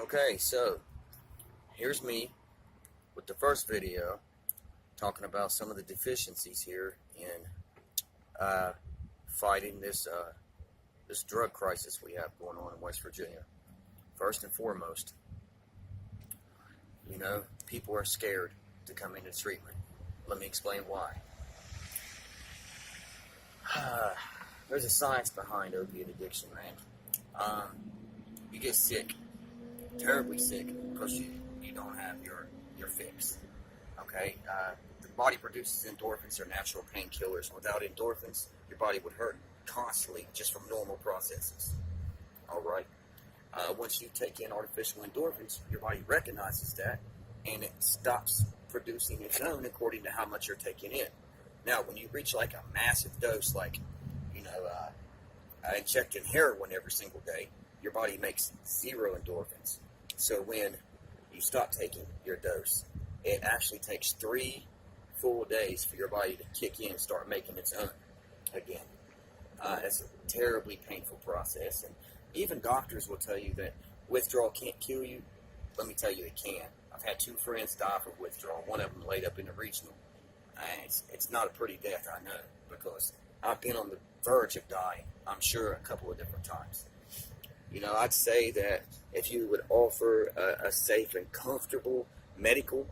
Okay, so here's me with the first video talking about some of the deficiencies here in fighting this drug crisis we have going on in West Virginia. First and foremost, people are scared to come into treatment. Let me explain why. There's a science behind opiate addiction, man. You get sick, terribly sick, because you don't have your fix. Okay? The body produces endorphins, they're natural painkillers. Without endorphins, your body would hurt constantly just from normal processes. Alright? Once you take in artificial endorphins, your body recognizes that and it stops producing its own according to how much you're taking in. Now, when you reach like a massive dose, like, injecting heroin every single day, your body makes zero endorphins. So when you stop taking your dose, it actually takes 3 full days for your body to kick in and start making its own again. It's a terribly painful process, and even doctors will tell you that withdrawal can't kill you. Let me tell you, it can. I've had 2 friends die from withdrawal. One of them laid up in the regional. It's not a pretty death, I know, because I've been on the verge of dying, I'm sure, a couple of different times. I'd say that if you would offer a safe and comfortable medical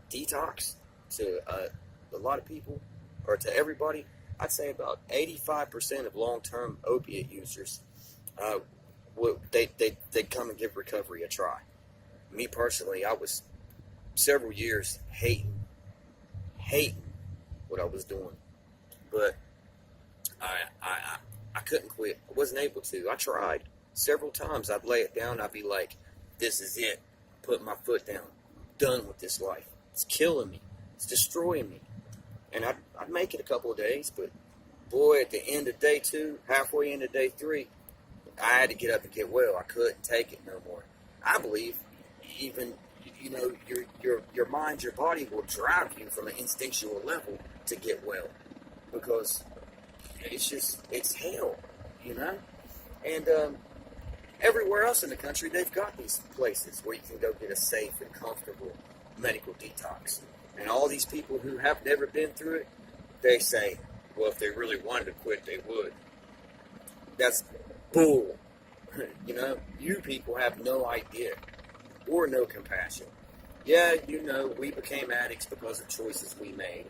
detox to a lot of people, or to everybody, I'd say about 85% of long-term opiate users, they'd come and give recovery a try. Me personally, I was several years hating what I was doing, but I couldn't quit. I wasn't able to. I tried several times. I'd lay it down. I'd be like, this is it. Put my foot down. I'm done with this life. It's killing me. It's destroying me. And I'd make it a couple of days, but boy, at the end of day 2, halfway into day 3, I had to get up and get well. I couldn't take it no more. I believe even, your mind, your body will drive you from an instinctual level to get well, because it's hell, And everywhere else in the country, they've got these places where you can go get a safe and comfortable medical detox. And all these people who have never been through it, they say, well, if they really wanted to quit, they would. That's bull. You people have no idea or no compassion. Yeah, we became addicts because of choices we made.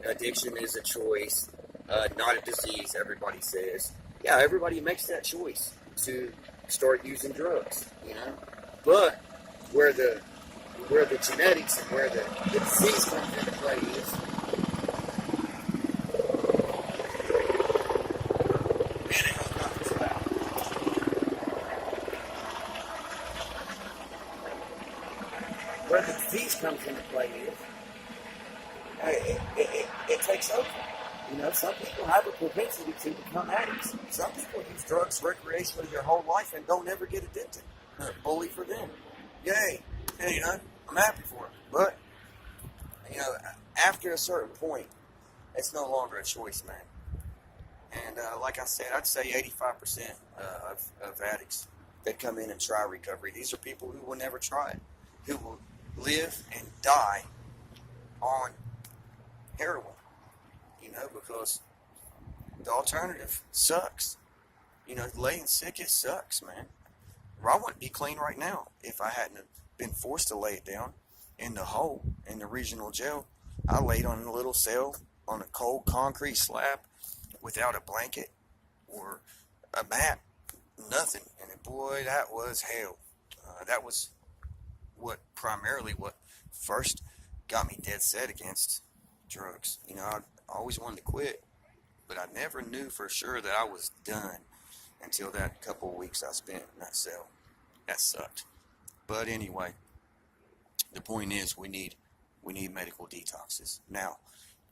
Addiction is a choice, not a disease, everybody says. Yeah, everybody makes that choice to start using drugs, But where the genetics and where the disease comes into play is, where the disease comes into play is, it takes over. Some people have a propensity to become addicts. Some people use drugs recreationally their whole life and don't ever get addicted. Bully for them. Yay. I'm happy for it. But, after a certain point, it's no longer a choice, man. And like I said, I'd say 85% of addicts that come in and try recovery, these are people who will never try it, who will live and die on heroin. Because the alternative sucks. Laying sick, it sucks, man. I wouldn't be clean right now if I hadn't been forced to lay it down in the hole in the regional jail. I laid on a little cell on a cold concrete slab without a blanket or a mat, nothing. And boy, that was hell. That was what first got me dead set against drugs. I always wanted to quit, but I never knew for sure that I was done until that couple of weeks I spent in that cell. That sucked. But anyway, the point is we need medical detoxes. Now,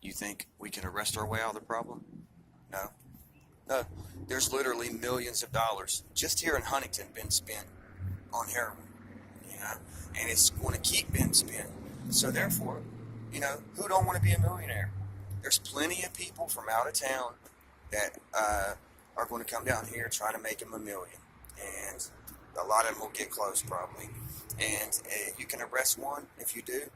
you think we can arrest our way out of the problem? No. There's literally millions of dollars just here in Huntington been spent on heroin, and it's going to keep being spent. So therefore, who don't want to be a millionaire? There's plenty of people from out of town that are going to come down here trying to make them $1 million. And a lot of them will get close probably. And you can arrest one. If you do,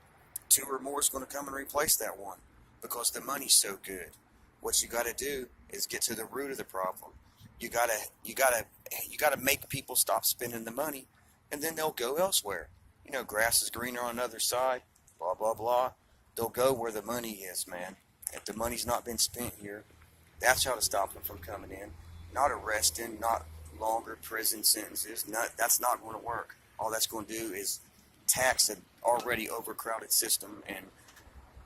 two or more is going to come and replace that one because the money's so good. What you got to do is get to the root of the problem. You gotta make people stop spending the money, and then they'll go elsewhere. You know, grass is greener on the other side. Blah blah blah. They'll go where the money is, man. If the money's not been spent here, that's how to stop them from coming in. Not arresting, not longer prison sentences. That's not going to work. All that's going to do is tax an already overcrowded system, and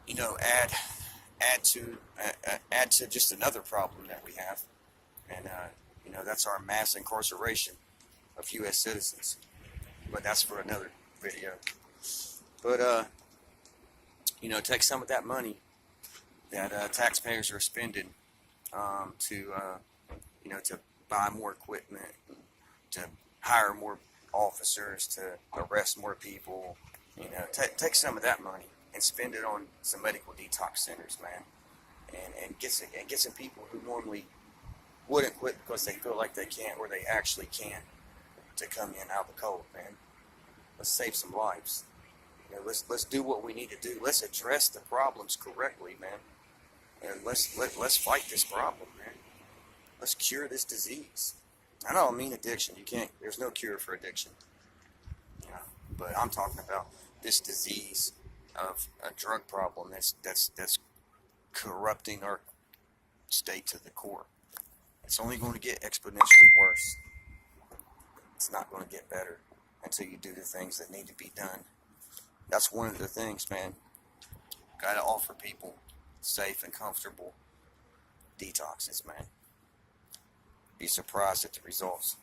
you know, add to just another problem that we have, and you know, that's our mass incarceration of U.S. citizens. But that's for another video. But you know, take some of that money that taxpayers are spending to you know, to buy more equipment, to hire more officers, to arrest more people. You know, take some of that money and spend it on some medical detox centers, man, and get some people who normally wouldn't quit because they feel like they can't or they actually can to come in out of the cold, man. Let's save some lives. You know, let's do what we need to do. Let's address the problems correctly, man, and let's fight this problem, man. Let's cure this disease. I don't mean addiction. You can't. There's no cure for addiction. You know, but I'm talking about this disease of a drug problem that's corrupting our state to the core. It's only going to get exponentially worse. It's not going to get better until you do the things that need to be done. That's one of the things, man. Got to offer people safe and comfortable detoxes, man. Be surprised at the results.